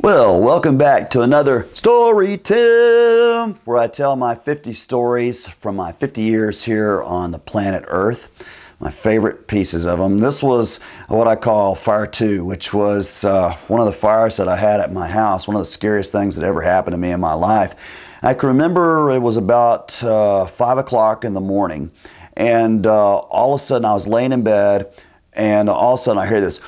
Well, welcome back to another Story Tim, where I tell my 50 stories from my 50 years here on the planet Earth. My favorite pieces of them. This was what I call Fire 2, which was one of the fires that I had at my house, one of the scariest things that ever happened to me in my life. I can remember it was about 5 o'clock in the morning, and all of a sudden I was laying in bed, and all of a sudden I hear this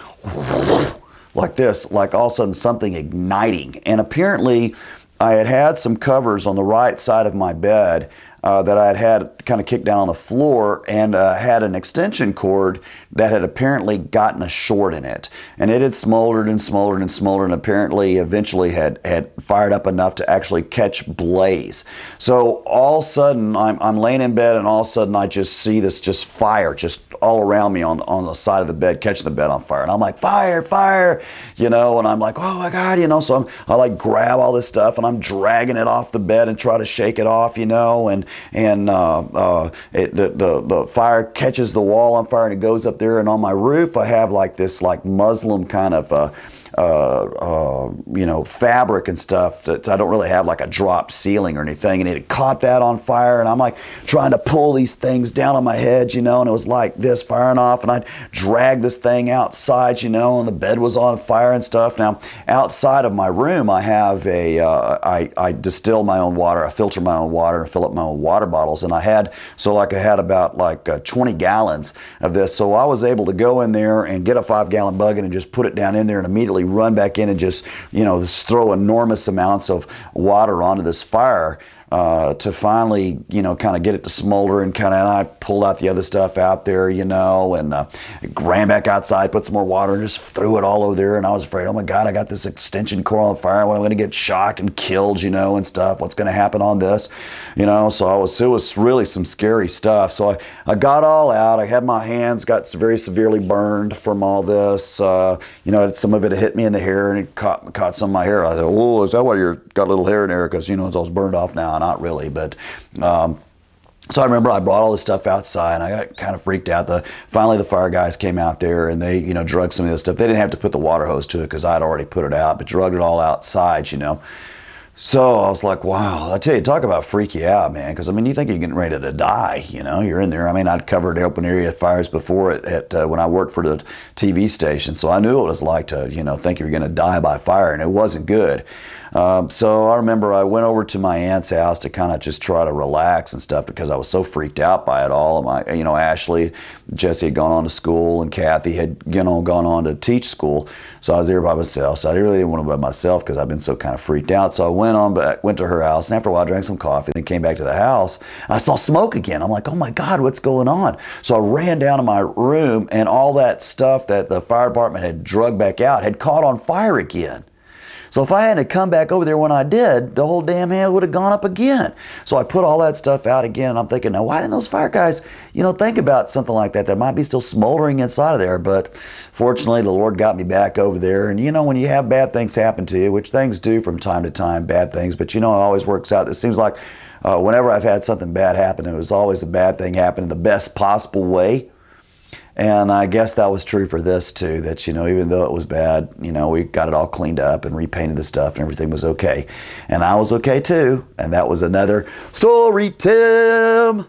like this, like all of a sudden something igniting. And apparently I had some covers on the right side of my bed that I had kind of kicked down on the floor, and had an extension cord that had apparently gotten a short in it. And it had smoldered and smoldered and smoldered, and apparently eventually had fired up enough to actually catch blaze. So all of a sudden I'm laying in bed, and all of a sudden I just see this just fire just all around me on the side of the bed, catching the bed on fire. And I'm like, fire, fire, you know, and I'm like, oh my God, you know, so I like grab all this stuff and I'm dragging it off the bed and try to shake it off, you know, and the fire catches the wall on fire and it goes up there. And on my roof I have like this like Muslim kind of you know, fabric and stuff that I don't really have like a drop ceiling or anything, and it had caught that on fire, and I'm like trying to pull these things down on my head, you know, and it was like this firing off, and I'd drag this thing outside, you know, and the bed was on fire and stuff. Now outside of my room I have a I distill my own water, I filter my own water and fill up my own water bottles, and I had about like 20 gallons of this, so I was able to go in there and get a 5-gallon bucket and just put it down in there and immediately run back in and just, you know, throw enormous amounts of water onto this fire to finally, you know, kind of get it to smolder, and I pulled out the other stuff out there, you know, and ran back outside, put some more water, and just threw it all over there. And I was afraid, oh my God, I got this extension cord on fire. I'm going to get shocked and killed, you know, and stuff. What's going to happen on this, you know? So it was really some scary stuff. So I got all out. I had my hands got very severely burned from all this. You know, some of it hit me in the hair, and it caught some of my hair. I thought, oh, is that why you got a little hair in there? Because, you know, it's all burned off now. Not really, but so I remember I brought all this stuff outside, and I got kind of freaked out. Finally the fire guys came out there, and they, you know, drugged some of this stuff. They didn't have to put the water hose to it because I'd already put it out, but drugged it all outside, you know. So I was like, wow, I tell you, talk about freak you out, man. Because I mean, you think you're getting ready to die, you know? You're in there. I mean, I'd covered open area fires before when I worked for the TV station, so I knew what it was like to, you know, think you were going to die by fire, and it wasn't good. So I remember I went over to my aunt's house to kind of just try to relax and stuff because I was so freaked out by it all. And you know, Ashley, Jesse had gone on to school, and Kathy had, you know, gone on to teach school. So I was there by myself. So I really didn't want to be by myself because I've been so kind of freaked out. So I went to her house, and after a while I drank some coffee, then came back to the house, and I saw smoke again. I'm like, oh my God, what's going on? So I ran down to my room, and all that stuff that the fire department had drugged back out had caught on fire again. So if I hadn't come back over there when I did, the whole damn hand would have gone up again. So I put all that stuff out again, and I'm thinking, now why didn't those fire guys, you know, think about something like that might be still smoldering inside of there? But fortunately, the Lord got me back over there. And you know, when you have bad things happen to you, which things do from time to time, bad things, but you know, it always works out. It seems like whenever I've had something bad happen, it was always a bad thing happen in the best possible way. And I guess that was true for this too, that, you know, even though it was bad, you know, we got it all cleaned up and repainted the stuff, and everything was okay. And I was okay too. And that was another Story Tim.